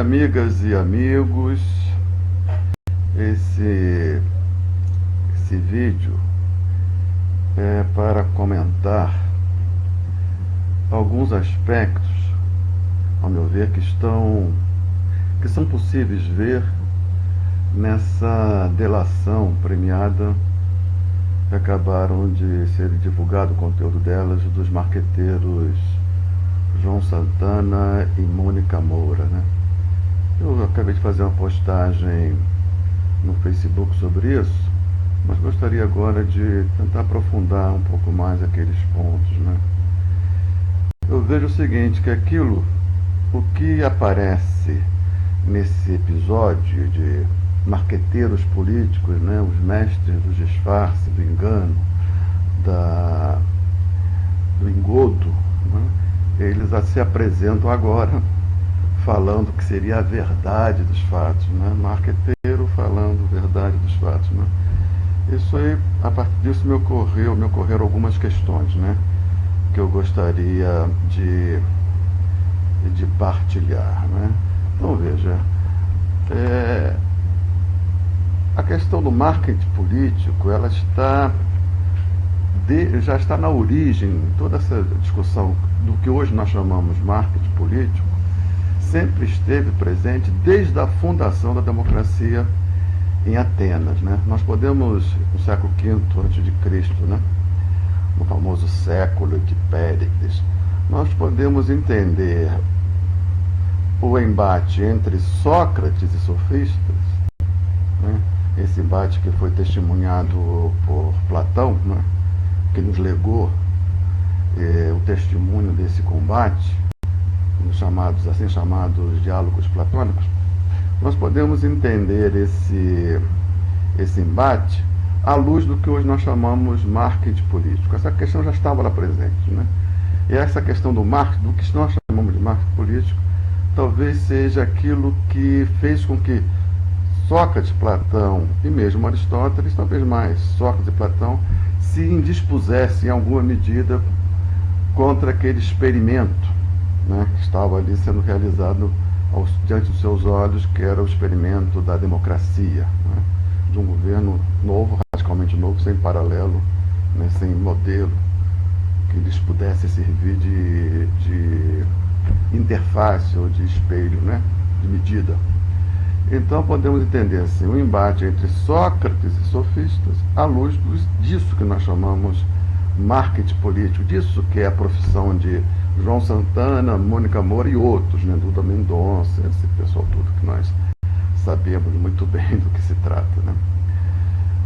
Amigas e amigos, esse vídeo é para comentar alguns aspectos, ao meu ver, que são possíveis ver nessa delação premiada que acabaram de ser divulgado o conteúdo delas, dos marqueteiros João Santana e Mônica Moura, né? Eu acabei de fazer uma postagem no Facebook sobre isso, mas gostaria agora de tentar aprofundar um pouco mais aqueles pontos, né? Eu vejo o seguinte, que o que aparece nesse episódio de marqueteiros políticos, né, os mestres do disfarce, do engano, do engodo, né, eles se apresentam agora falando que seria a verdade dos fatos, né? Marqueteiro falando a verdade dos fatos, né? Isso aí, a partir disso me ocorreram algumas questões, né, que eu gostaria de partilhar, né? Então veja, a questão do marketing político, ela já está na origem, toda essa discussão do que hoje nós chamamos marketing político, sempre esteve presente desde a fundação da democracia em Atenas, né? Nós podemos, no século V a.C., né, no famoso século de Péricles, nós podemos entender o embate entre Sócrates e sofistas, né? Esse embate que foi testemunhado por Platão, né, que nos legou o testemunho desse combate, assim chamados diálogos platônicos. Nós podemos entender esse embate à luz do que hoje nós chamamos marketing político. Essa questão já estava lá presente, né? E essa questão do marketing, do que nós chamamos de marketing político, talvez seja aquilo que fez com que Sócrates, Platão e mesmo Aristóteles, talvez mais Sócrates e Platão, se indispusessem em alguma medida contra aquele experimento, né, que estava ali sendo realizado diante dos seus olhos, que era o experimento da democracia, né, de um governo novo, radicalmente novo, sem paralelo, né, sem modelo, que lhes pudesse servir de interface ou de espelho, né, de medida. Então podemos entender assim, o embate entre Sócrates e sofistas à luz disso que nós chamamos marketing político, disso que é a profissão de João Santana, Mônica Moura e outros, né, Duda Mendonça, esse pessoal todo que nós sabemos muito bem do que se trata, né?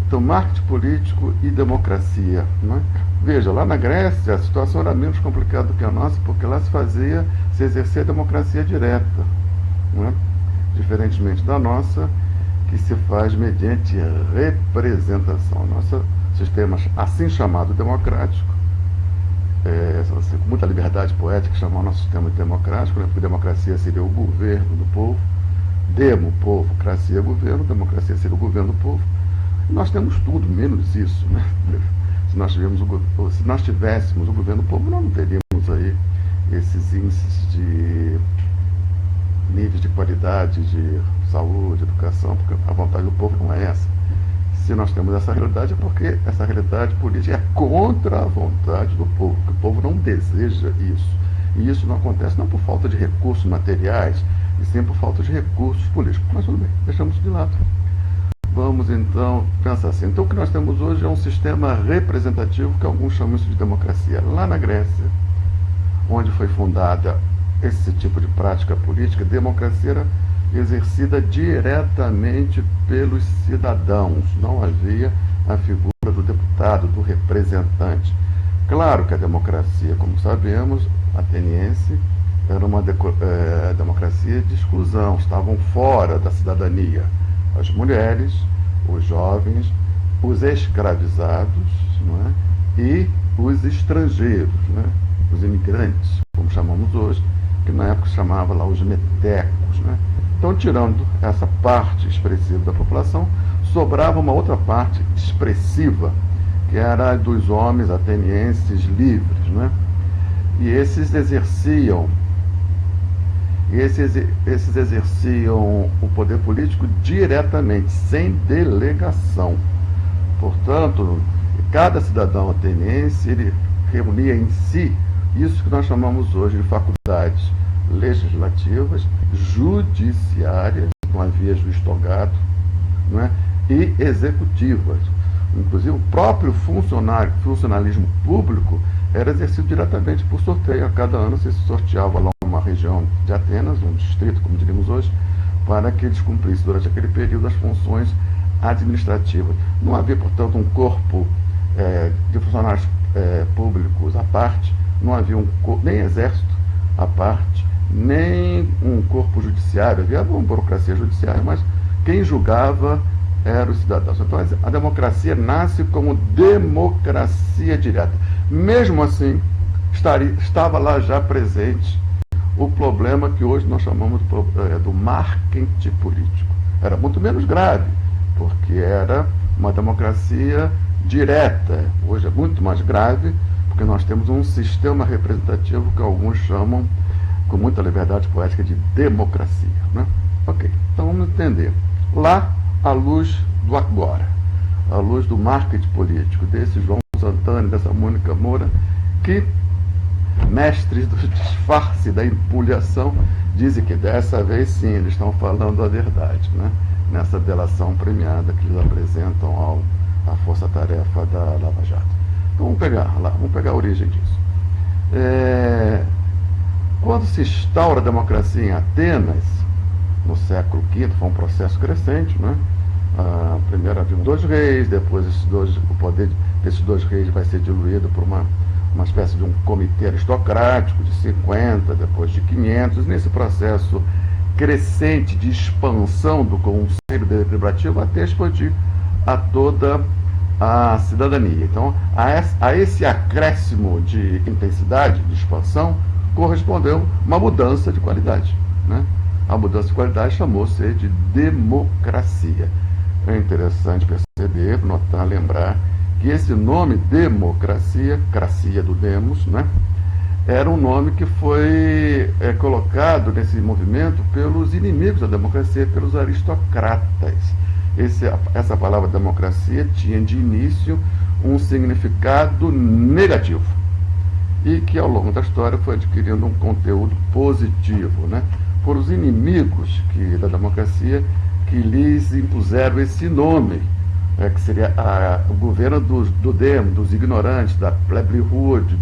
Então, marketing político e democracia, né? Veja, lá na Grécia a situação era menos complicada do que a nossa, porque lá se exercia a democracia direta, né? Diferentemente da nossa, que se faz mediante representação. Nosso sistema, assim chamado democrático, com muita liberdade poética, chamar o nosso sistema de democrático, né? Porque democracia seria o governo do povo, demo, povo, cracia, governo, democracia seria o governo do povo. E nós temos tudo, menos isso, né? Se nós tivéssemos o governo do povo, nós não teríamos aí esses índices de níveis de qualidade de saúde, educação, porque a vontade do povo não é essa. Se nós temos essa realidade, é porque essa realidade política é contra a vontade do povo, porque o povo não deseja isso. E isso não acontece não por falta de recursos materiais, e sim por falta de recursos políticos. Mas tudo bem, deixamos isso de lado. Vamos então pensar assim. Então o que nós temos hoje é um sistema representativo, que alguns chamam isso de democracia. Lá na Grécia, onde foi fundada esse tipo de prática política, democracia era exercida diretamente pelos cidadãos. Não havia a figura do deputado, do representante. Claro que a democracia, como sabemos, ateniense, era uma democracia de exclusão, estavam fora da cidadania. As mulheres, os jovens, os escravizados, não é? E os estrangeiros, né? Os imigrantes, como chamamos hoje, que na época chamava lá os metecos, né? Então, tirando essa parte expressiva da população, sobrava uma outra parte expressiva, que era dos homens atenienses livres, né? E esses exerciam E esses exerciam o poder político diretamente, sem delegação. Portanto, cada cidadão ateniense, ele reunia em si isso que nós chamamos hoje de faculdades legislativas, judiciárias, não havia juiz togado, não é? E executivas. Inclusive, o próprio funcionalismo público era exercido diretamente por sorteio. A cada ano se sorteava lá uma região de Atenas, um distrito, como diríamos hoje, para que eles cumprissem durante aquele período as funções administrativas. Não havia, portanto, um corpo de funcionários públicos à parte, não havia nem exército à parte, nem um corpo judiciário. Havia uma burocracia judiciária, mas quem julgava eram os cidadãos. Então a democracia nasce como democracia direta. Mesmo assim, estava lá já presente o problema que hoje nós chamamos do marketing político. Era muito menos grave, porque era uma democracia direta. Hoje é muito mais grave, porque nós temos um sistema representativo que alguns chamam, com muita liberdade poética, de democracia, né? Ok, então vamos entender. Lá, à luz do agora, à luz do marketing político, desse João Santana, dessa Mônica Moura, que, mestres do disfarce, da empulhação, dizem que dessa vez sim, eles estão falando a verdade, né? Nessa delação premiada que eles apresentam à força-tarefa da Lava Jato. Então vamos pegar a origem disso. Quando se instaura a democracia em Atenas, no século V, foi um processo crescente, né? Primeiro haviam 2 reis, depois o poder desses 2 reis vai ser diluído por uma espécie de um comitê aristocrático de 50, depois de 500, nesse processo crescente de expansão do Conselho Deliberativo até expandir a toda a cidadania. Então, a esse acréscimo de intensidade, de expansão, correspondeu uma mudança de qualidade, né? A mudança de qualidade chamou-se de democracia. É interessante perceber, notar, lembrar que esse nome democracia, cracia do demos, né, era um nome que foi colocado nesse movimento pelos inimigos da democracia, pelos aristocratas. Essa palavra democracia tinha de início um significado negativo e que ao longo da história foi adquirindo um conteúdo positivo, né, por os inimigos da democracia que lhes impuseram esse nome, que seria o governo do demo, dos ignorantes, da plebiscite,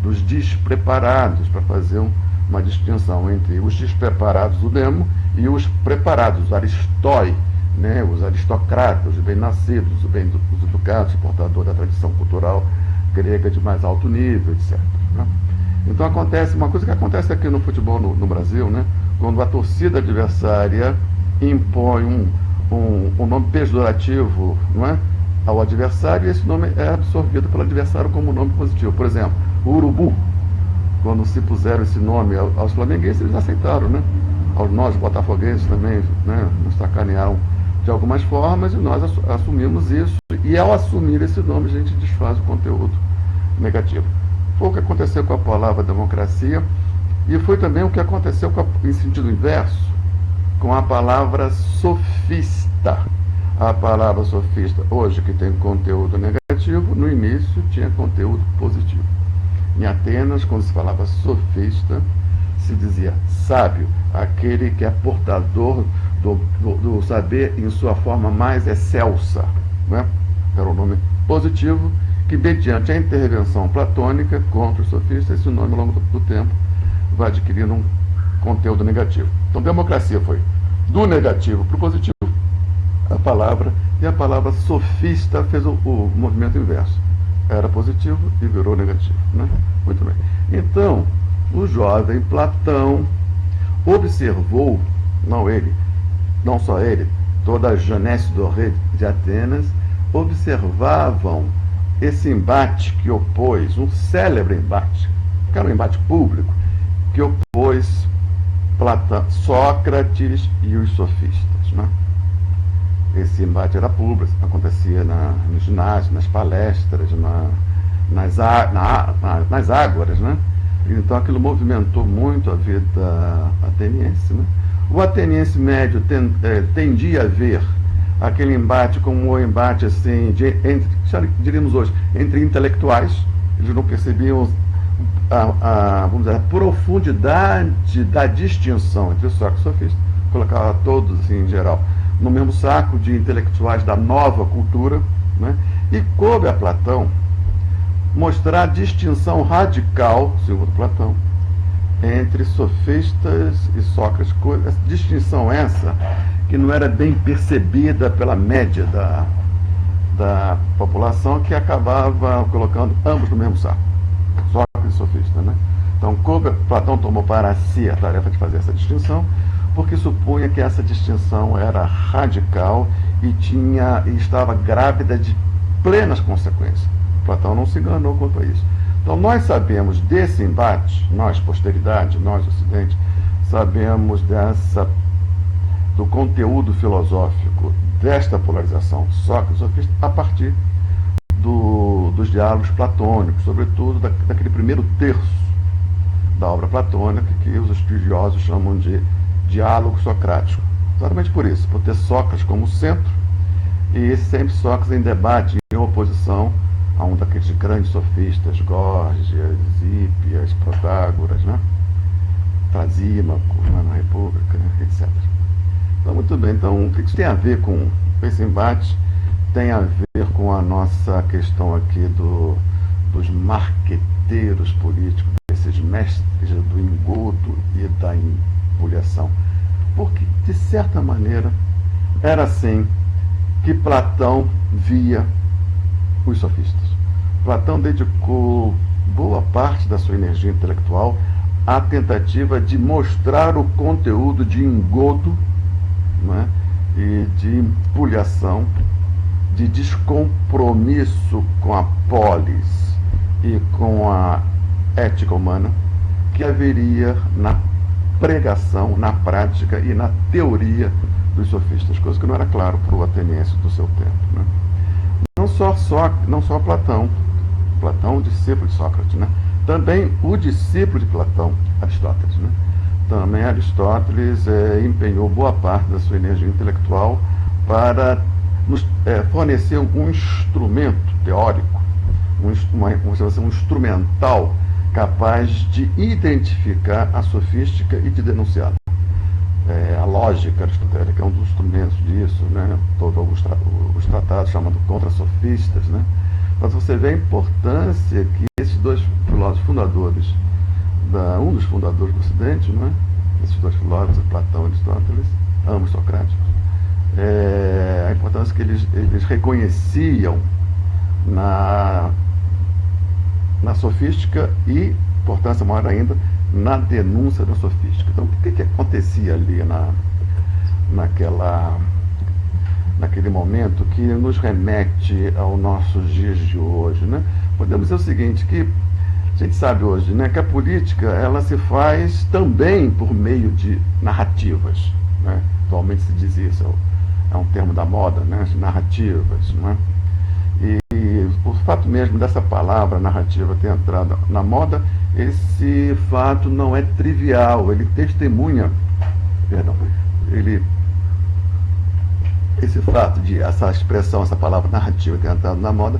dos despreparados, para fazer uma distinção entre os despreparados do demo e os preparados, os aristói, né, os aristocratas, os bem-nascidos, os educados, portadores da tradição cultural grega de mais alto nível, etc. Né? Então acontece uma coisa que acontece aqui no futebol no Brasil, né, quando a torcida adversária impõe um nome pejorativo, não é, ao adversário, e esse nome é absorvido pelo adversário como nome positivo. Por exemplo, o Urubu, quando se puseram esse nome aos flamenguenses, eles aceitaram, né? Nós, botafoguenses, também, né, nos sacanearam de algumas formas e nós assumimos isso. E ao assumir esse nome, a gente desfaz o conteúdo negativo. Foi o que aconteceu com a palavra democracia e foi também o que aconteceu em sentido inverso com a palavra sofista. A palavra sofista, hoje que tem conteúdo negativo, no início tinha conteúdo positivo. Em Atenas, quando se falava sofista, se dizia sábio, aquele que é portador do saber em sua forma mais excelsa, né? Era um nome positivo que, mediante a intervenção platônica contra os sofistas, esse nome, ao longo do tempo, vai adquirindo um conteúdo negativo. Então, democracia foi do negativo para o positivo, e a palavra sofista fez o movimento inverso. Era positivo e virou negativo, né? Muito bem. Então, o jovem Platão observou, não só ele, toda a Jeunesse dorée de Atenas, observavam esse embate que opôs, um célebre embate, que era um embate público, que opôs Sócrates e os sofistas, né? Esse embate era público, acontecia no ginásio, nas palestras, nas ágoras, né? Então aquilo movimentou muito a vida ateniense, né? O ateniense médio tendia a ver aquele embate como um embate assim, diríamos hoje, entre intelectuais. Eles não percebiam vamos dizer, a profundidade da distinção entre Sócrates e sofistas, colocava todos assim, em geral no mesmo saco de intelectuais da nova cultura, né? E coube a Platão mostrar a distinção radical, segundo Platão, entre sofistas e Sócrates. Distinção essa que não era bem percebida pela média da população, que acabava colocando ambos no mesmo saco, Sócrates e sofista, né? Então, Platão tomou para si a tarefa de fazer essa distinção, porque supunha que essa distinção era radical e estava grávida de plenas consequências. Platão não se enganou quanto a isso. Então nós sabemos desse embate, nós posteridade, nós ocidente, sabemos do conteúdo filosófico desta polarização Sócrates e sofista a partir dos diálogos platônicos, sobretudo daquele primeiro terço da obra platônica que os estudiosos chamam de diálogo socrático. Exatamente por isso, por ter Sócrates como centro e sempre Sócrates em debate, em oposição a um daqueles grandes sofistas, Górgias, Hípias, Protágoras, né? Trasímaco, na República, etc. Então, muito bem. Então, o que isso tem a ver com esse embate? Tem a ver com a nossa questão aqui dos marqueteiros políticos, desses mestres do engodo e da empulhação. Porque, de certa maneira, era assim que Platão via os sofistas. Platão dedicou boa parte da sua energia intelectual à tentativa de mostrar o conteúdo de engodo, né, e de empulhação, de descompromisso com a polis e com a ética humana que haveria na pregação, na prática e na teoria dos sofistas, coisa que não era claro para o ateniense do seu tempo, né? Não só Platão, o discípulo de Sócrates, né? Também o discípulo de Platão, Aristóteles, né? Também Aristóteles empenhou boa parte da sua energia intelectual para nos fornecer um instrumento teórico, um instrumental capaz de identificar a sofística e de denunciá-la. A lógica aristotélica é um dos instrumentos disso, né? Todos os tratados chamando contra-sofistas, né? Mas você vê a importância que esses dois filósofos fundadores, um dos fundadores do Ocidente, né? Esses dois filósofos, Platão e Aristóteles, ambos socráticos, a importância que eles reconheciam na sofística e, importância maior ainda, na denúncia da sofística. Então, o que acontecia ali naquele momento que nos remete aos nossos dias de hoje, né? Podemos dizer o seguinte, que a gente sabe hoje, né, que a política ela se faz também por meio de narrativas, né? Atualmente se diz isso, é um termo da moda, né? Narrativas, né? E o fato mesmo dessa palavra narrativa ter entrado na moda, esse fato não é trivial, ele testemunha, esse fato de essa expressão, essa palavra narrativa ter entrado na moda,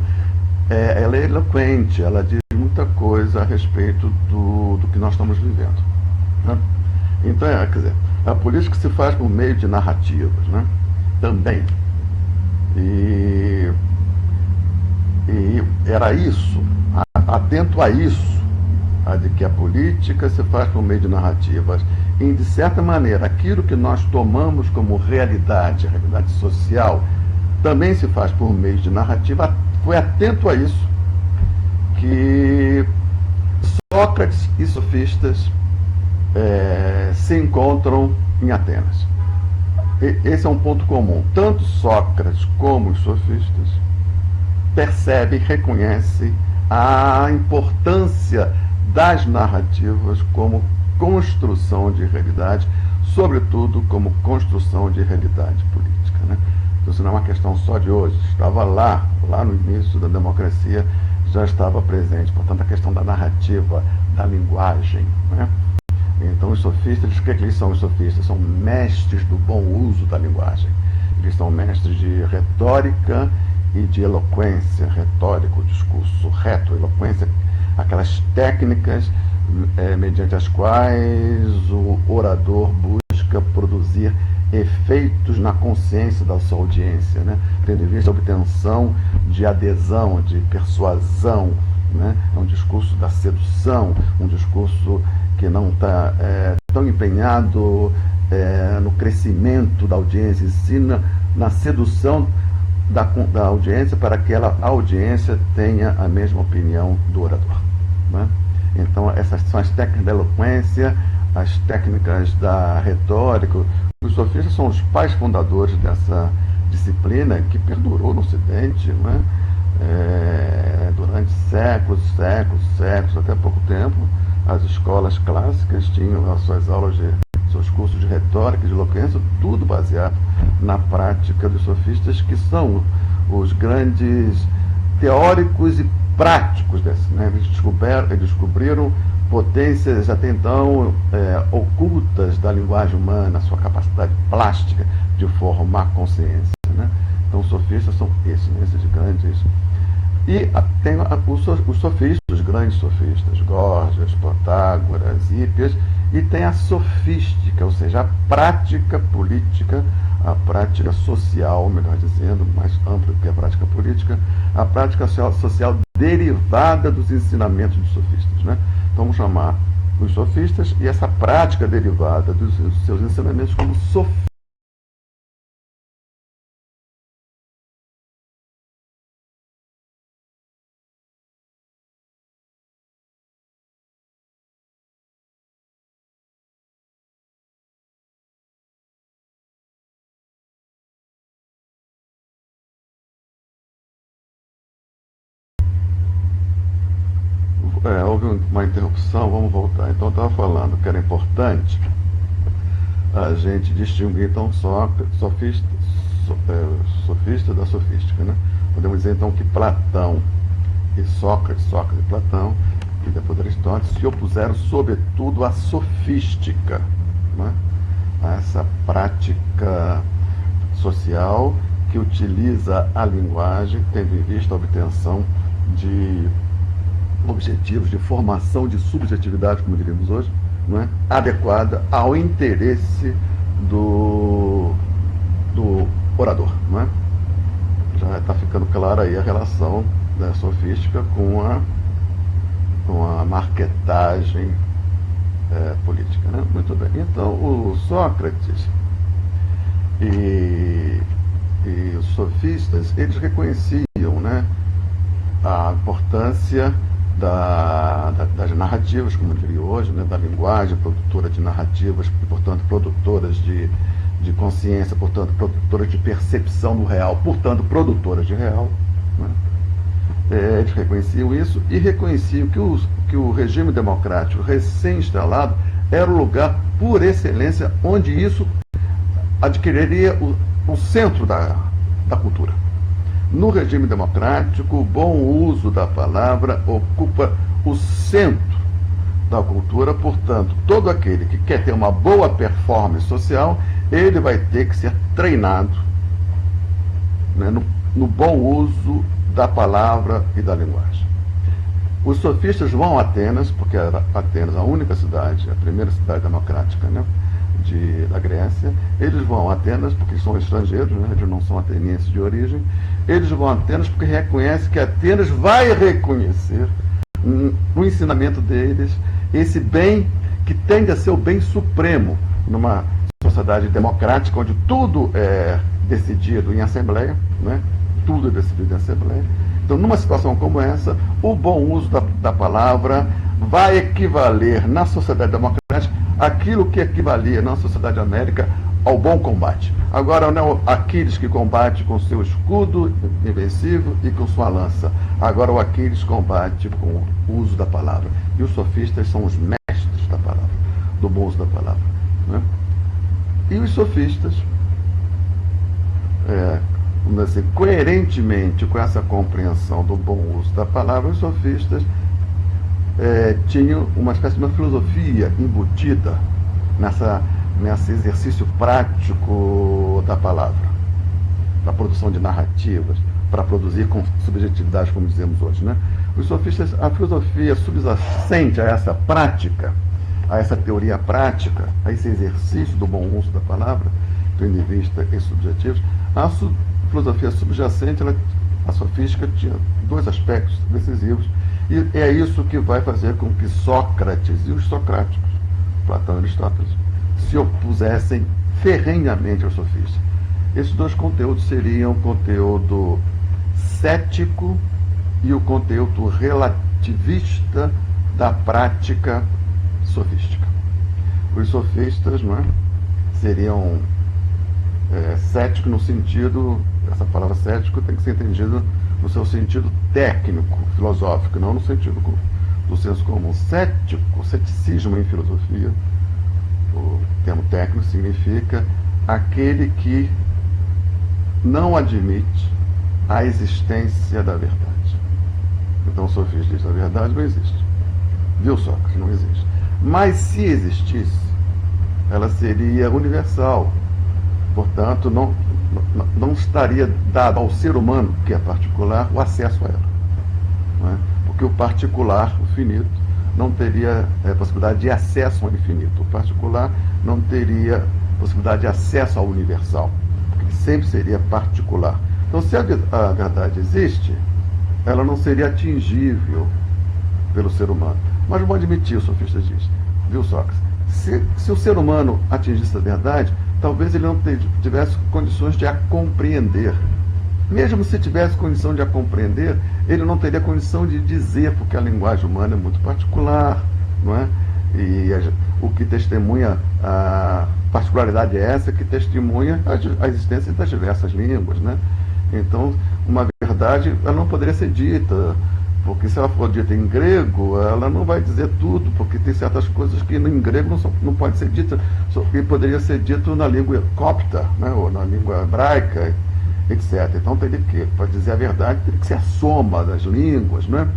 ela é eloquente, ela diz muita coisa a respeito do que nós estamos vivendo, né? Então, quer dizer, a política se faz por meio de narrativas, né? Também. E era isso, atento a isso, de que a política se faz por meio de narrativas. E, de certa maneira, aquilo que nós tomamos como realidade, a realidade social, também se faz por meio de narrativa. Foi atento a isso que Sócrates e sofistas se encontram em Atenas. Esse é um ponto comum. Tanto Sócrates como os sofistas percebem, reconhecem a importância das narrativas como construção de realidade, sobretudo como construção de realidade política, né? Então, isso não é uma questão só de hoje. Estava lá no início da democracia, já estava presente, portanto, a questão da narrativa, da linguagem, né? Então, os sofistas, o que eles são os sofistas? São mestres do bom uso da linguagem. Eles são mestres de retórica e de eloquência, retórica, o discurso reto, eloquência, aquelas técnicas mediante as quais o orador busca produzir efeitos na consciência da sua audiência, né? Tendo em vista a obtenção de adesão, de persuasão, né? É um discurso da sedução, um discurso que não está tão empenhado no crescimento da audiência, e sim na sedução da audiência para que a audiência tenha a mesma opinião do orador, né? Então, essas são as técnicas da eloquência, as técnicas da retórica. Os sofistas são os pais fundadores dessa disciplina que perdurou no Ocidente, né? Durante séculos, até pouco tempo. As escolas clássicas tinham as suas aulas, seus cursos de retórica, de eloquência, tudo baseado na prática dos sofistas, que são os grandes teóricos e práticos desse, né? Eles descobriram potências até então ocultas da linguagem humana, sua capacidade plástica de formar consciência, né? Então, os sofistas são esses grandes. E tem os sofistas, os grandes sofistas, Górgias, Protágoras, Hípias, e tem a sofística, ou seja, a prática política, a prática social, melhor dizendo, mais ampla do que a prática política, a prática social derivada dos ensinamentos dos sofistas, né? Então, vamos chamar os sofistas e essa prática derivada dos seus ensinamentos como sofistas. Houve uma interrupção, vamos voltar. Então, eu estava falando que era importante a gente distinguir, então, sofista da sofística, né? Podemos dizer, então, que Platão e Sócrates e Platão, e depois Aristóteles, se opuseram, sobretudo, à sofística, né? A essa prática social que utiliza a linguagem, tendo em vista a obtenção de objetivos, de formação de subjetividade, como diríamos hoje, não é? Adequada ao interesse do orador, não é? Já está ficando clara aí a relação da sofística com a marketagem política, né? Muito bem. Então, o Sócrates e os sofistas, eles reconheciam, né, a importância das narrativas, como eu diria hoje, né, da linguagem produtora de narrativas e, portanto, produtoras de consciência, portanto, produtoras de percepção do real, portanto, produtoras de real, né? Eles reconheciam isso e reconheciam que o regime democrático recém-instalado era o lugar, por excelência, onde isso adquiriria o centro da cultura. No regime democrático, o bom uso da palavra ocupa o centro da cultura, portanto, todo aquele que quer ter uma boa performance social, ele vai ter que ser treinado, né, no bom uso da palavra e da linguagem. Os sofistas vão a Atenas, porque era Atenas a única cidade, a primeira cidade democrática, né, da Grécia. Eles vão a Atenas porque são estrangeiros, né? Eles não são atenienses de origem. Eles vão a Atenas porque reconhecem que Atenas vai reconhecer no ensinamento deles esse bem que tende a ser o bem supremo numa sociedade democrática onde tudo é decidido em assembleia, né? Tudo é decidido em assembleia. Então, numa situação como essa, o bom uso da palavra vai equivaler na sociedade democrática aquilo que equivalia na sociedade américa ao bom combate. Agora não é o Aquiles que combate com seu escudo invencível e com sua lança. Agora o Aquiles combate com o uso da palavra. E os sofistas são os mestres da palavra, do bom uso da palavra, né? E os sofistas, vamos dizer assim, coerentemente com essa compreensão do bom uso da palavra, os sofistas tinham uma espécie de uma filosofia embutida nesse exercício prático da palavra, da produção de narrativas, para produzir com subjetividade, como dizemos hoje, né? Os sofistas, a filosofia subjacente a essa prática, a essa teoria prática, a esse exercício do bom uso da palavra, tendo em vista esses objetivos, a filosofia subjacente, a sofística, tinha dois aspectos decisivos, e é isso que vai fazer com que Sócrates e os socráticos, Platão e Aristóteles, se opusessem ferrenhamente aos sofistas. Esses dois conteúdos seriam o conteúdo cético e o conteúdo relativista da prática sofística. Os sofistas, não é, seriam céticos no sentido, essa palavra cético tem que ser entendido no seu sentido técnico, filosófico, não no sentido do senso comum. Ceticismo em filosofia, o termo técnico significa aquele que não admite a existência da verdade. Então o sofista diz: a verdade não existe. Viu, Sócrates? Não existe. Mas se existisse, ela seria universal. Portanto, não estaria dado ao ser humano, que é particular, o acesso a ela. Não é? Porque o particular, o finito, não teria possibilidade de acesso ao infinito. O particular não teria possibilidade de acesso ao universal, porque sempre seria particular. Então, se a verdade existe, ela não seria atingível pelo ser humano. Mas vamos admitir, o sofista diz, viu, Sócrates? Se o ser humano atingisse a verdade, talvez ele não tivesse condições de a compreender. Mesmo se tivesse condição de a compreender, ele não teria condição de dizer, porque a linguagem humana é muito particular, não é? E o que testemunha, a particularidade é essa, que testemunha a existência das diversas línguas, né? Então, uma verdade, ela não poderia ser dita, porque se ela for dita em grego, ela não vai dizer tudo, porque tem certas coisas que em grego não pode ser dita, e poderia ser dito na língua copta, né, ou na língua hebraica, etc. Então, teria que, para dizer a verdade, teria que ser a soma das línguas, né?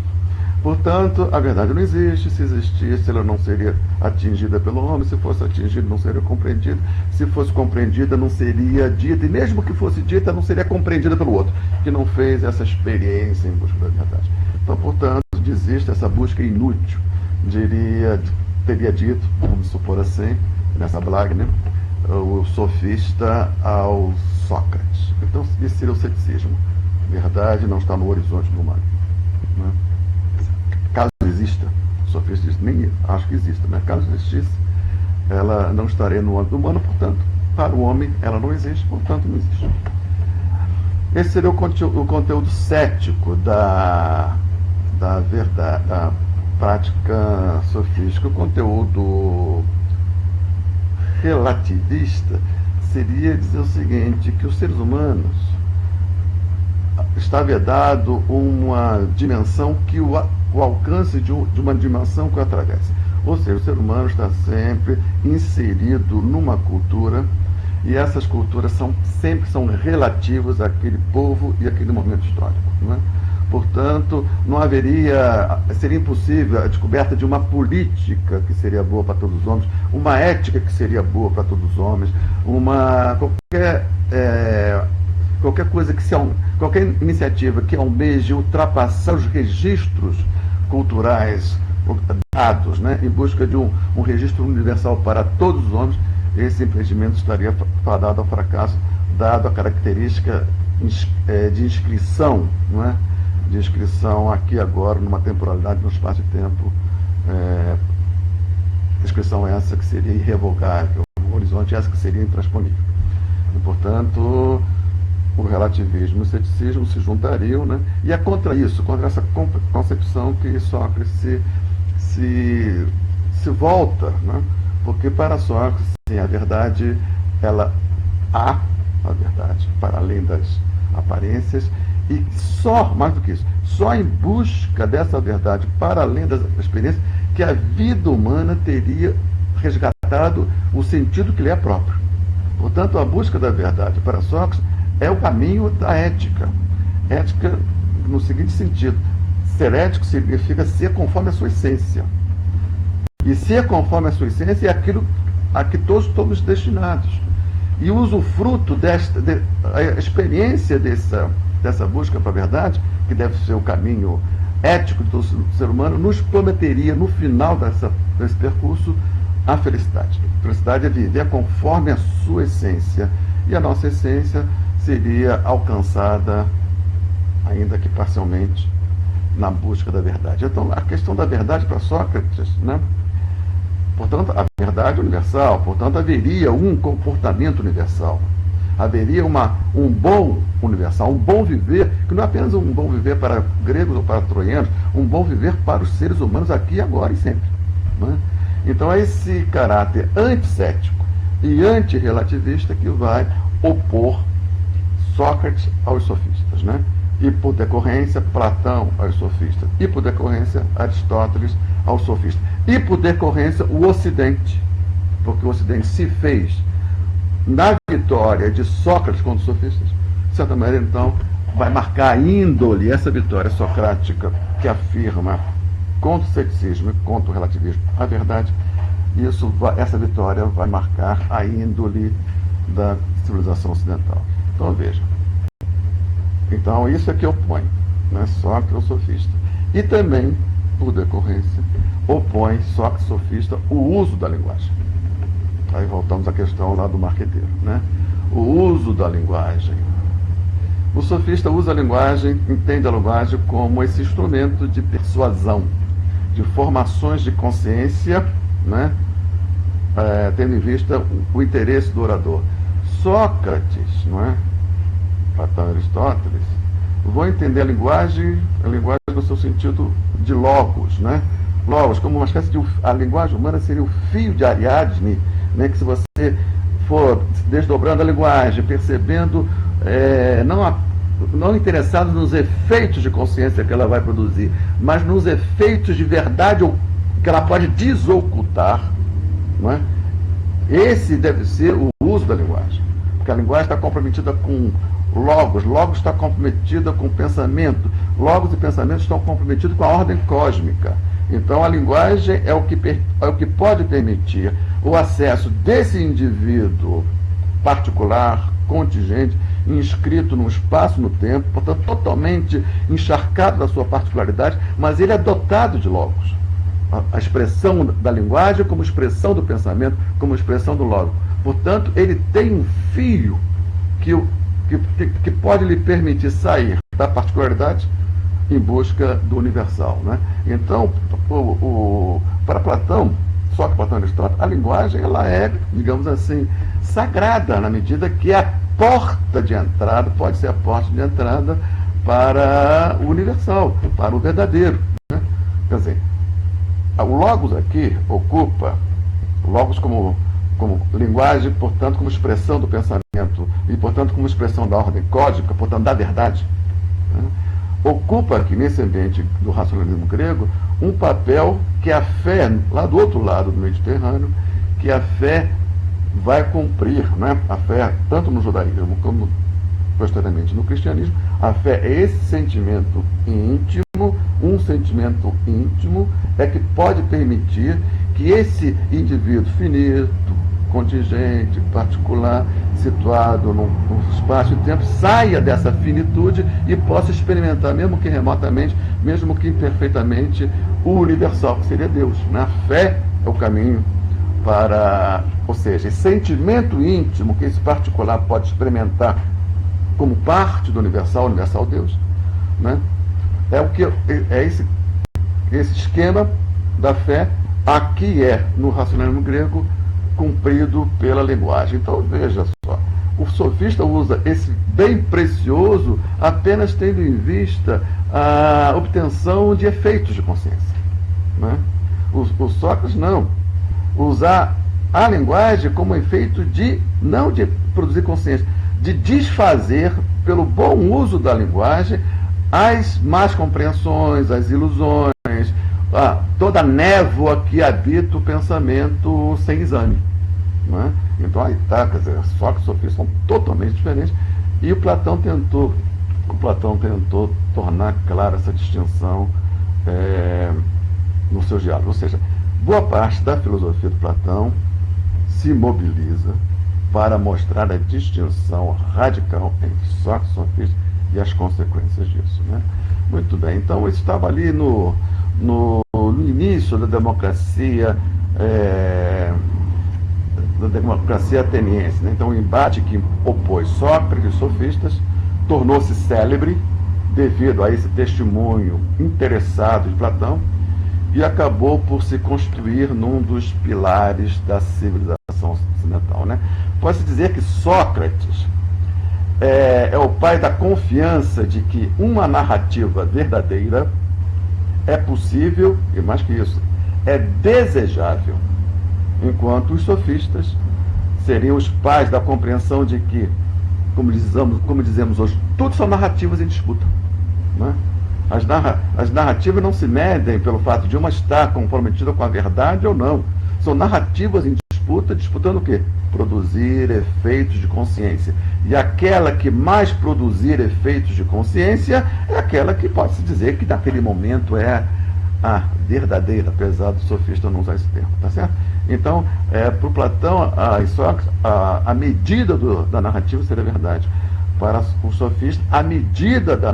Portanto, a verdade não existe. Se existisse, ela não seria atingida pelo homem. Se fosse atingida, não seria compreendida. Se fosse compreendida, não seria dita. E mesmo que fosse dita, não seria compreendida pelo outro, que não fez essa experiência em busca da verdade. Então, portanto, desiste essa busca inútil. Teria dito, vamos supor assim, nessa blague, né, o sofista ao Sócrates. Então, isso seria o ceticismo. A verdade não está no horizonte do humano, né? Caso exista, o sofista diz, nem acho que exista, mas caso existisse, ela não estaria no âmbito humano, portanto, para o homem ela não existe, portanto não existe. Esse seria o conteúdo cético da verdade, da prática sofística. O conteúdo relativista seria dizer o seguinte, que os seres humanos está vedado uma dimensão que o alcance de uma dimensão que o atravessa. Ou seja, o ser humano está sempre inserido numa cultura, e essas culturas sempre são relativas àquele povo e àquele momento histórico, não é? Portanto, seria impossível a descoberta de uma política que seria boa para todos os homens, uma ética que seria boa para todos os homens, qualquer coisa qualquer iniciativa que almeje ultrapassar os registros culturais dados, né, em busca de um registro universal para todos os homens, esse empreendimento estaria fadado ao fracasso, dado a característica de inscrição, não é? De inscrição aqui agora, numa temporalidade, num espaço de tempo, inscrição essa que seria irrevogável, um horizonte essa que seria intransponível. E, portanto, o relativismo e o ceticismo se juntariam, né? E é contra isso, contra essa concepção que Sócrates se volta, né? Porque para Sócrates, sim, a verdade, ela há a verdade, para além das aparências, e só, mais do que isso, só em busca dessa verdade, para além das experiências, que a vida humana teria resgatado o sentido que lhe é próprio. Portanto, a busca da verdade para Sócrates é o caminho da ética. Ética no seguinte sentido: ser ético significa ser conforme a sua essência. E ser conforme a sua essência é aquilo a que todos estamos destinados. E o usufruto a experiência dessa busca para a verdade, que deve ser o caminho ético do ser humano, nos prometeria, no final desse percurso, a felicidade. A felicidade é viver conforme a sua essência. E a nossa essência seria alcançada, ainda que parcialmente, na busca da verdade. Então, a questão da verdade para Sócrates, né? Portanto, a verdade universal, portanto, haveria um comportamento universal. Haveria um bom universal, um bom viver, que não é apenas um bom viver para gregos ou para troianos, um bom viver para os seres humanos aqui, agora e sempre. Né? Então é esse caráter anticético e antirrelativista que vai opor Sócrates aos sofistas, né? E por decorrência Platão aos sofistas, e por decorrência Aristóteles aos sofistas, e por decorrência o Ocidente, porque o Ocidente se fez na vitória de Sócrates contra os sofistas. De certa maneira, então, vai marcar a índole, essa vitória socrática que afirma contra o ceticismo e contra o relativismo a verdade. Essa vitória vai marcar a índole da civilização ocidental. Então, veja. Então, isso é que opõe, né, Sócrates ao sofista. E também, por decorrência, opõe Sócrates sofista o uso da linguagem. Aí voltamos à questão lá do marqueteiro, né? O uso da linguagem. O sofista usa a linguagem, entende a linguagem como esse instrumento de persuasão, de formações de consciência, né? Tendo em vista o interesse do orador. Sócrates, não é? Platão e Aristóteles, vão entender a linguagem no seu sentido de logos, né? Logos, como uma espécie de... A linguagem humana seria o fio de Ariadne, né? Que se você for desdobrando a linguagem, percebendo, não interessado nos efeitos de consciência que ela vai produzir, mas nos efeitos de verdade que ela pode desocultar, não é? Esse deve ser o uso da linguagem, porque a linguagem está comprometida com logos está comprometida com pensamento, logos e pensamentos estão comprometidos com a ordem cósmica. Então a linguagem é o que pode permitir o acesso desse indivíduo particular, contingente, inscrito num espaço, no tempo, portanto totalmente encharcado da sua particularidade, mas ele é dotado de logos. A expressão da linguagem como expressão do pensamento, como expressão do logo. Portanto, ele tem um fio que pode lhe permitir sair da particularidade em busca do universal, né? Então, para Platão, só que Platão e Aristóteles, a linguagem ela é, digamos assim, sagrada, na medida que é a porta de entrada, pode ser a porta de entrada para o universal, para o verdadeiro, né? Quer dizer, o logos aqui ocupa, logos como linguagem, portanto, como expressão do pensamento, e, portanto, como expressão da ordem cósmica, portanto, da verdade, né? Ocupa aqui, nesse ambiente do racionalismo grego, um papel que a fé, lá do outro lado do Mediterrâneo, que a fé vai cumprir, né? A fé, tanto no judaísmo como, posteriormente, no cristianismo, a fé é esse sentimento íntimo, um sentimento íntimo é que pode permitir que esse indivíduo finito, contingente, particular, situado num espaço e tempo, saia dessa finitude e possa experimentar, mesmo que remotamente, mesmo que imperfeitamente, o universal, que seria Deus, né? A fé é o caminho para, ou seja, esse sentimento íntimo que esse particular pode experimentar como parte do universal Deus, né? Esse esquema da fé aqui no racionalismo grego cumprido pela linguagem. Então veja só, o sofista usa esse bem precioso apenas tendo em vista a obtenção de efeitos de consciência, né? O Sócrates não, usar a linguagem como efeito não de produzir consciência, de desfazer, pelo bom uso da linguagem, as más compreensões, as ilusões, toda a névoa que habita o pensamento sem exame, não é? Então aí está, quer dizer, Sócrates e sofistas são totalmente diferentes, E o Platão tentou tornar clara essa distinção no seu diálogo. Ou seja, boa parte da filosofia do Platão se mobiliza para mostrar a distinção radical entre Sócrates e sofistas e as consequências disso, né? Muito bem, então isso estava ali no início da democracia ateniense, né? Então o embate que opôs Sócrates e os sofistas tornou-se célebre devido a esse testemunho interessado de Platão e acabou por se constituir num dos pilares da civilização ocidental, né? Pode-se dizer que Sócrates é o pai da confiança de que uma narrativa verdadeira é possível, e mais que isso, é desejável, enquanto os sofistas seriam os pais da compreensão de que, como dizemos hoje, tudo são narrativas em disputa, né? As narrativas não se medem pelo fato de uma estar comprometida com a verdade ou não. São narrativas em disputa, disputando o quê? Produzir efeitos de consciência. E aquela que mais produzir efeitos de consciência é aquela que pode-se dizer que naquele momento é a verdadeira, apesar do sofista não usar esse termo, tá certo? Então, para o Platão e Sócrates, a medida da narrativa seria a verdade. Para o sofista, a medida da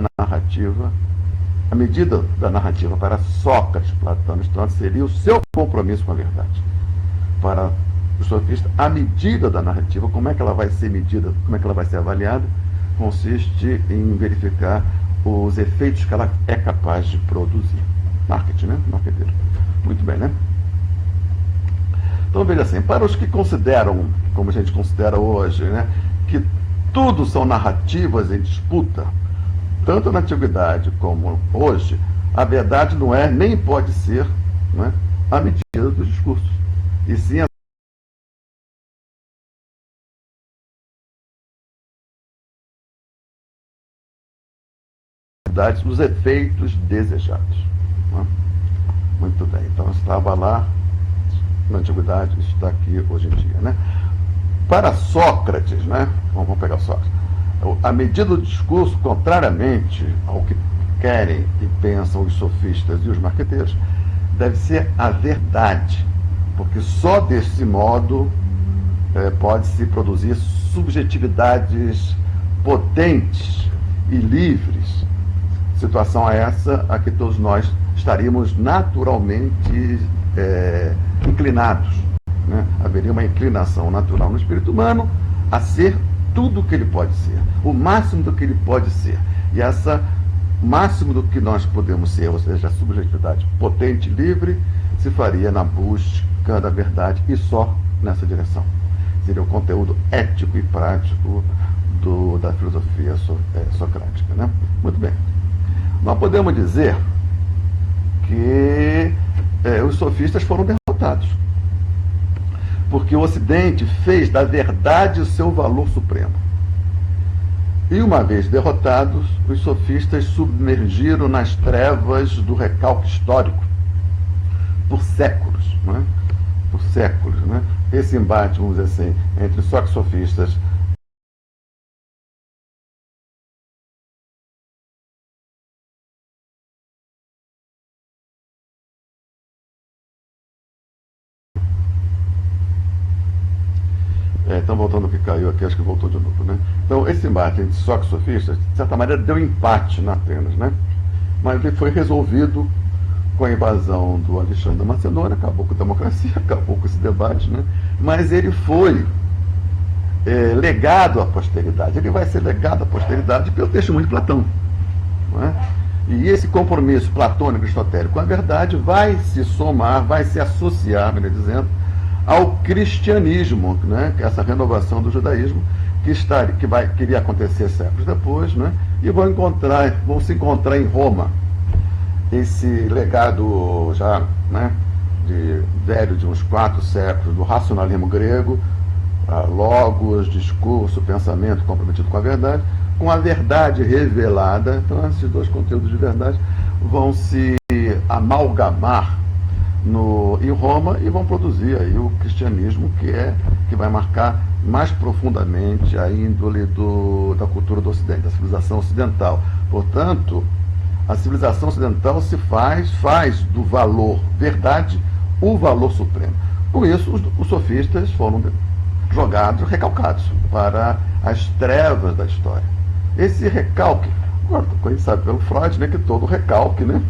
narrativa para Sócrates, Platão e Aristóteles seria o seu compromisso com a verdade. Para o sofista, a medida da narrativa, como é que ela vai ser medida, como é que ela vai ser avaliada, consiste em verificar os efeitos que ela é capaz de produzir. Marketing, né? Marqueteiro. Muito bem, né? Então, veja assim, para os que consideram, como a gente considera hoje, né, que tudo são narrativas em disputa, tanto na antiguidade como hoje, a verdade não é, nem pode ser, né, a medida dos discursos, e sim a verdade dos efeitos desejados, né? Muito bem, então estava lá na antiguidade, está aqui hoje em dia, né? Para Sócrates, né? Vamos pegar Sócrates. A medida do discurso, contrariamente ao que querem e pensam os sofistas e os marqueteiros, deve ser a verdade, porque só desse modo pode-se produzir subjetividades potentes e livres, situação essa a que todos nós estaríamos naturalmente inclinados, né? Haveria uma inclinação natural no espírito humano a ser tudo o que ele pode ser, o máximo do que ele pode ser. E essa máximo do que nós podemos ser, ou seja, a subjetividade potente e livre, se faria na busca da verdade e só nessa direção. Seria o conteúdo ético e prático da filosofia socrática, né? Muito bem. Nós podemos dizer que os sofistas foram derrotados, porque o Ocidente fez da verdade o seu valor supremo. E uma vez derrotados, os sofistas submergiram nas trevas do recalque histórico por séculos, né? Por séculos, né? Esse embate, vamos dizer assim, entre Sócrates e sofistas então, voltando ao que caiu aqui, acho que voltou de novo, né? Então, esse embate entre Sócrates e sofistas, de certa maneira, deu empate na Atenas, né? Mas ele foi resolvido com a invasão do Alexandre da Macedônia, acabou com a democracia, acabou com esse debate, né? Mas ele foi legado à posteridade. Ele vai ser legado à posteridade pelo testemunho de Platão, não é? E esse compromisso platônico aristotélico com a verdade vai se somar, vai se associar, melhor dizendo, ao cristianismo, né? Que é essa renovação do judaísmo que iria acontecer séculos depois, né? E vão se encontrar em Roma esse legado já, né, velho de uns 4 séculos do racionalismo grego, logos, discurso, pensamento comprometido com a verdade revelada. Então esses dois conteúdos de verdade vão se amalgamar em Roma e vão produzir aí o cristianismo que vai marcar mais profundamente a índole da cultura do Ocidente, da civilização ocidental. Portanto, a civilização ocidental se faz do valor verdade o valor supremo. Com isso, os sofistas foram jogados, recalcados para as trevas da história. Esse recalque, a gente sabe pelo Freud, né, que todo recalque, né,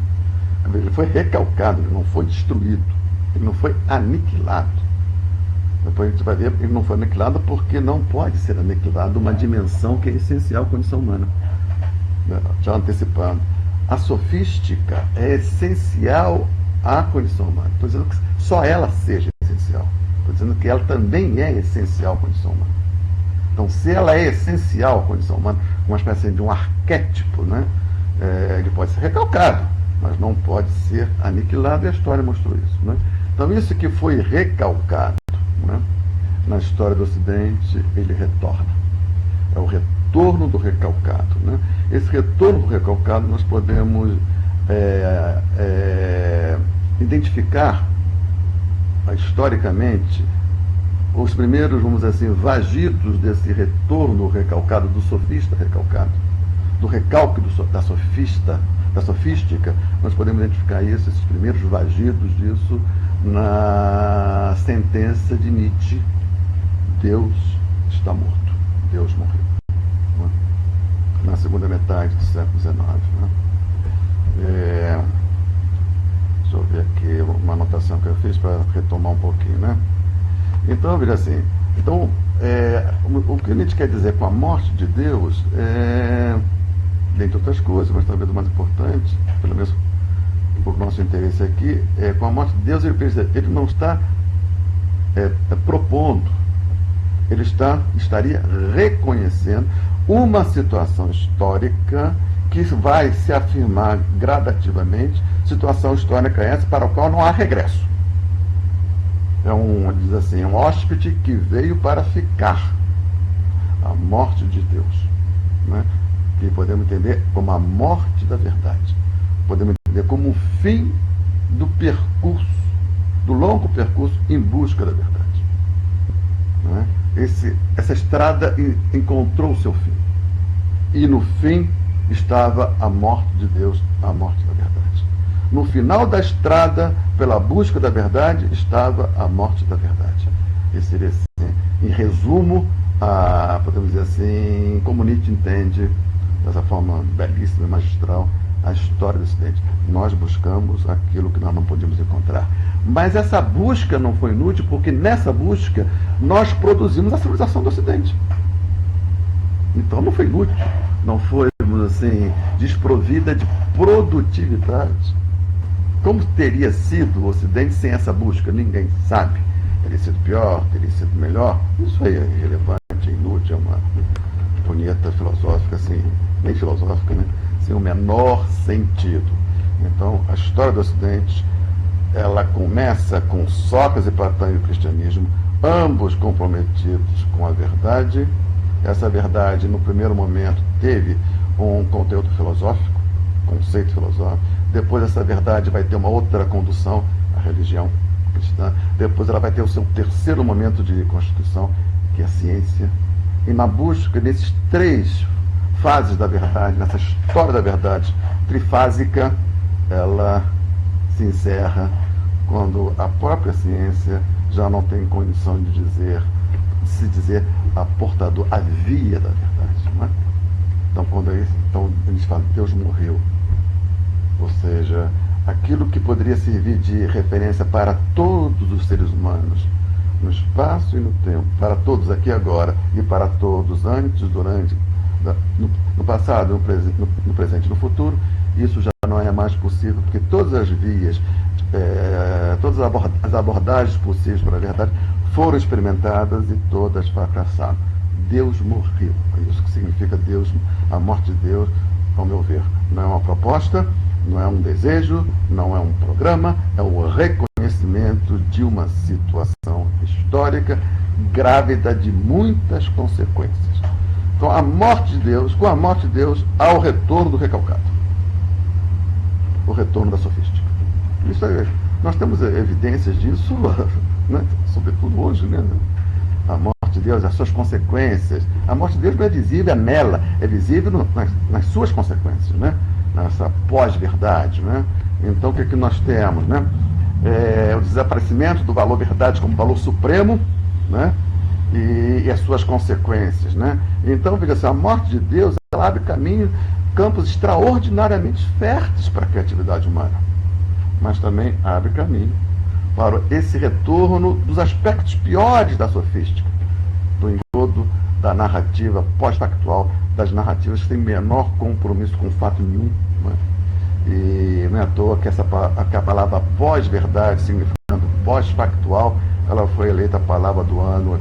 ele foi recalcado, ele não foi destruído, ele não foi aniquilado. Depois a gente vai ver, ele não foi aniquilado porque não pode ser aniquilado uma dimensão que é essencial à condição humana. Já antecipando, a sofística é essencial à condição humana. Estou dizendo que só ela seja essencial. Estou dizendo que ela também é essencial à condição humana. Então, se ela é essencial à condição humana, uma espécie de um arquétipo, né, ele pode ser recalcado, mas não pode ser aniquilado, e a história mostrou isso. Né? Então, isso que foi recalcado, né, na história do Ocidente, ele retorna. É o retorno do recalcado. Né? Esse retorno do recalcado nós podemos identificar historicamente os primeiros, vamos dizer assim, vagidos desse retorno recalcado, do sofista recalcado, do recalque da sofística. Nós podemos identificar isso, esses primeiros vagidos disso, na sentença de Nietzsche: Deus está morto, Deus morreu, né? Na segunda metade do século XIX. Né? Deixa eu ver aqui uma anotação que eu fiz para retomar um pouquinho, né? Então, veja assim, o que Nietzsche quer dizer com a morte de Deus dentre outras coisas, mas talvez o mais importante, pelo menos por nosso interesse aqui, com a morte de Deus, ele não está propondo, ele estaria reconhecendo uma situação histórica que vai se afirmar gradativamente, situação histórica essa para a qual não há regresso. Diz assim, um hóspede que veio para ficar. A morte de Deus. Né? Que podemos entender como a morte da verdade. Podemos entender como o fim do percurso, do longo percurso em busca da verdade. Né? Essa estrada encontrou o seu fim. E no fim estava a morte de Deus, a morte da verdade. No final da estrada, pela busca da verdade, estava a morte da verdade. Esse seria, assim, em resumo, podemos dizer assim, como Nietzsche entende, dessa forma belíssima e magistral, a história do Ocidente. Nós buscamos aquilo que nós não podíamos encontrar. Mas essa busca não foi inútil, porque nessa busca nós produzimos a civilização do Ocidente. Então não foi inútil, não foi, assim, desprovida de produtividade. Como teria sido o Ocidente sem essa busca? Ninguém sabe. Teria sido pior, teria sido melhor? Isso aí é irrelevante, é inútil, é uma punheta filosófica, assim, nem filosófica, né? Sem o menor sentido. Então, a história do Ocidente, ela começa com Sócrates e Platão e o cristianismo, ambos comprometidos com a verdade. Essa verdade, no primeiro momento, teve um conteúdo filosófico, conceito filosófico. Depois essa verdade vai ter uma outra condução, a religião cristã. Depois ela vai ter o seu terceiro momento de constituição, que é a ciência. E na busca desses três fases da verdade, nessa história da verdade trifásica, ela se encerra quando a própria ciência já não tem condição de se dizer a portador, a via da verdade. Não é? Então, quando eles falam, Deus morreu. Ou seja, aquilo que poderia servir de referência para todos os seres humanos, no espaço e no tempo, para todos aqui e agora, e para todos antes, durante, no passado, no presente e no futuro, isso já não é mais possível, porque todas as vias, todas as abordagens possíveis para a verdade foram experimentadas e todas fracassaram. Deus morreu. É isso que significa Deus, a morte de Deus, ao meu ver. Não é uma proposta, não é um desejo, não é um programa, é o reconhecimento de uma situação histórica grávida de muitas consequências. Então, a morte de Deus, com a morte de Deus, há o retorno do recalcado. O retorno da sofística. Isso aí, nós temos evidências disso, né? Sobretudo hoje, né? A morte morte de Deus, as suas consequências. A morte de Deus não é visível nela, é visível nas suas consequências, né? Nessa pós-verdade, né? Então, o que é que nós temos, né? O desaparecimento do valor verdade como valor supremo, né? E as suas consequências, né? Então, veja assim, a morte de Deus, ela abre campos extraordinariamente férteis para a criatividade humana, mas também abre caminho para esse retorno dos aspectos piores da sofística, do engodo da narrativa pós-factual, das narrativas que têm menor compromisso com fato nenhum, né? E não é à toa que a palavra pós-verdade, significando pós-factual, ela foi eleita a palavra do ano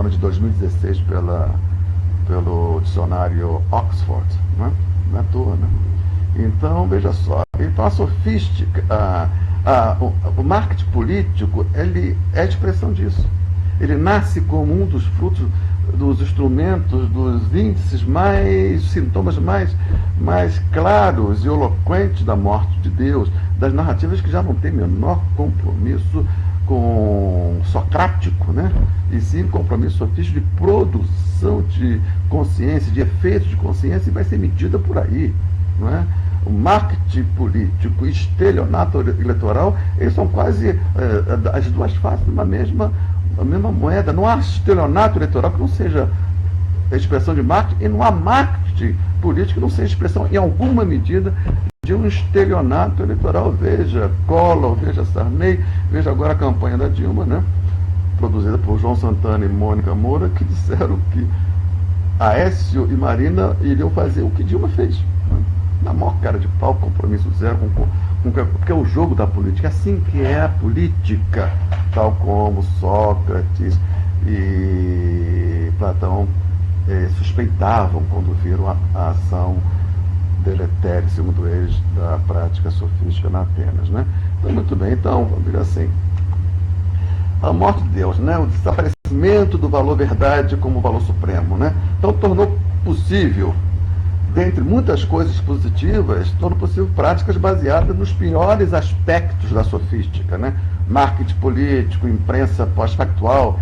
de 2016 pelo dicionário Oxford, né? Não é à toa, né? Então, veja só, então a sofística, o marketing político, ele é a expressão disso. Ele nasce como um dos frutos, dos instrumentos, dos índices sintomas mais claros e eloquentes da morte de Deus, das narrativas que já não têm menor compromisso com socrático, né? E sim compromisso sofístico de produção de consciência, de efeitos de consciência, e vai ser medida por aí, não é? O marketing político e estelionato eleitoral, eles são quase as duas faces de uma mesma moeda. Não há estelionato eleitoral que não seja expressão de marketing, e não há marketing político que não seja expressão, em alguma medida, de um estelionato eleitoral. Veja Collor, veja Sarney, veja agora a campanha da Dilma, né? Produzida por João Santana e Mônica Moura, que disseram que Aécio e Marina iriam fazer o que Dilma fez, né? Na maior cara de pau, compromisso zero, porque é o jogo da política, assim que é a política, tal como Sócrates e Platão suspeitavam quando viram a ação deletéria, segundo eles, da prática sofística na Atenas, né? Então, muito bem, então, vamos dizer assim, a morte de Deus, né? O desaparecimento do valor verdade como valor supremo, né? Então, tornou possível, dentre muitas coisas positivas, tornou possível práticas baseadas nos piores aspectos da sofística, né? Marketing político, imprensa pós-factual,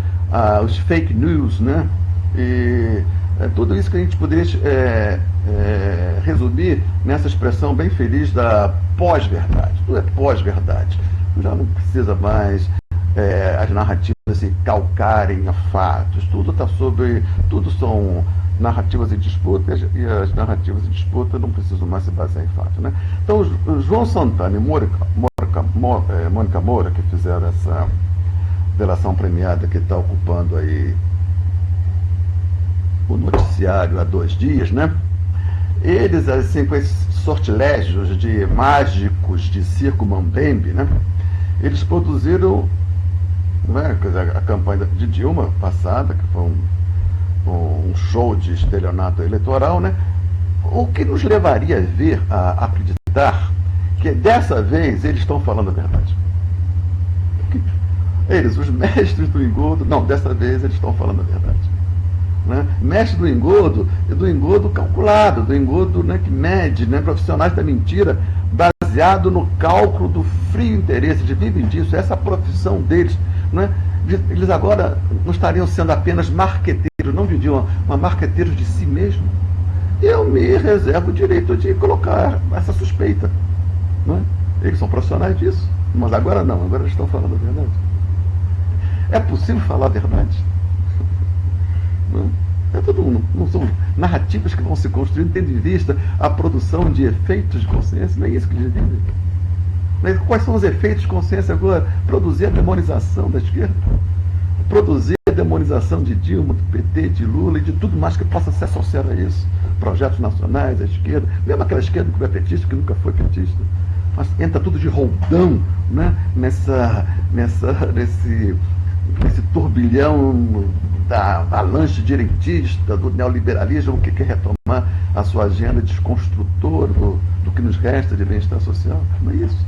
os fake news, né? E tudo isso que a gente poderia resumir nessa expressão bem feliz da pós-verdade. Tudo é pós-verdade. Já não precisa mais as narrativas se calcarem a fatos. Tudo são narrativas em disputa, e as narrativas em disputa não precisam mais se basear em fatos, né? Então, João Santana e Mônica Moura, que fizeram essa delação premiada que está ocupando aí o noticiário há 2 dias, né? Eles, assim, com esses sortilégios de mágicos de circo mambembe, né? Eles produziram, né, a campanha de Dilma passada, que foi um show de estelionato eleitoral, né? O que nos levaria a acreditar que dessa vez eles estão falando a verdade. Eles, os mestres do engodo, não, dessa vez eles estão falando a verdade, né? Mestre do engodo calculado, do engodo, né, que mede, né, profissionais da mentira, baseado no cálculo do frio interesse, de vivem disso, essa é a profissão deles, né? Eles agora não estariam sendo apenas marqueteiros, não viviam, mas marqueteiros de si mesmos. Eu me reservo o direito de colocar essa suspeita, né? Eles são profissionais disso, mas agora não, agora eles estão falando a verdade. É possível falar a verdade? Não. Não são narrativas que vão se construindo tendo em vista a produção de efeitos de consciência, não é isso que eles dizem. Quais são os efeitos de consciência agora? Produzir a demonização da esquerda, produzir a demonização de Dilma, do PT, de Lula e de tudo mais que possa se associar a isso. Projetos nacionais, a esquerda, mesmo aquela esquerda que não é petista, que nunca foi petista. Mas entra tudo de roldão, né? nesse turbilhão da avalanche direitista, do neoliberalismo, que quer retomar a sua agenda desconstrutora do que nos resta de bem-estar social. Não é isso.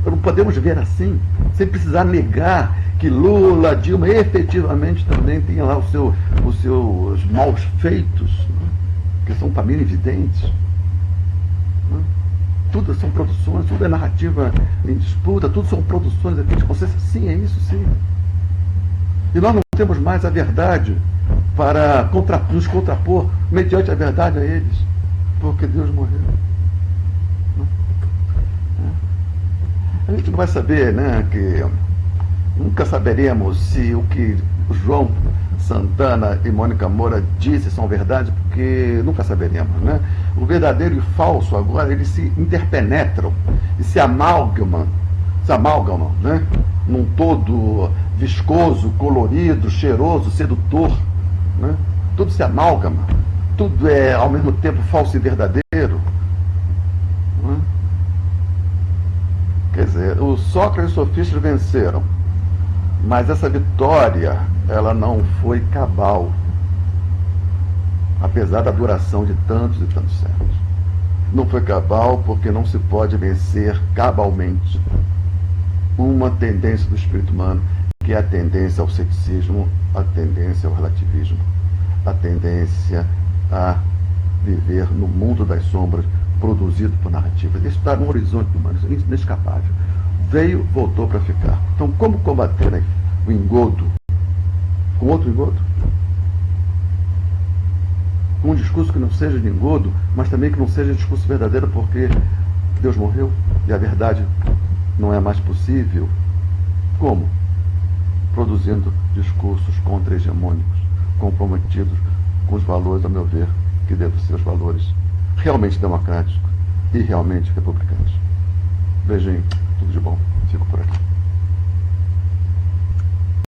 Não podemos ver assim, sem precisar negar que Lula, Dilma, efetivamente também tem lá os seus maus feitos, né? Que são para mim evidentes. Né? Tudo são produções, tudo é narrativa em disputa, tudo são produções aqui de consciência. Sim, é isso, sim. E nós não temos mais a verdade para nos contrapor mediante a verdade a eles, porque Deus morreu. A gente não vai saber, né, que nunca saberemos se o que João Santana e Mônica Moura dizem são verdade, porque nunca saberemos, né? O verdadeiro e o falso agora eles se interpenetram e se amalgamam, né? Num todo viscoso, colorido, cheiroso, sedutor, né? Tudo se amalgama, tudo é ao mesmo tempo falso e verdadeiro, né? Quer dizer, o Sócrates e os sofistas venceram, mas essa vitória ela não foi cabal, apesar da duração de tantos e tantos séculos. Não foi cabal porque não se pode vencer cabalmente uma tendência do espírito humano, que é a tendência ao ceticismo, a tendência ao relativismo, a tendência a viver no mundo das sombras produzido por narrativas. Isso está no horizonte humano, isso é inescapável. Veio, voltou para ficar. Então, como combater, né, o engodo com outro engodo? Com um discurso que não seja de engodo, mas também que não seja discurso verdadeiro, porque Deus morreu e a verdade não é mais possível. Como? Produzindo discursos contra-hegemônicos, comprometidos com os valores, a meu ver, que devem ser os valores realmente democráticos e realmente republicanos. Beijinho, tudo de bom. Fico por aqui.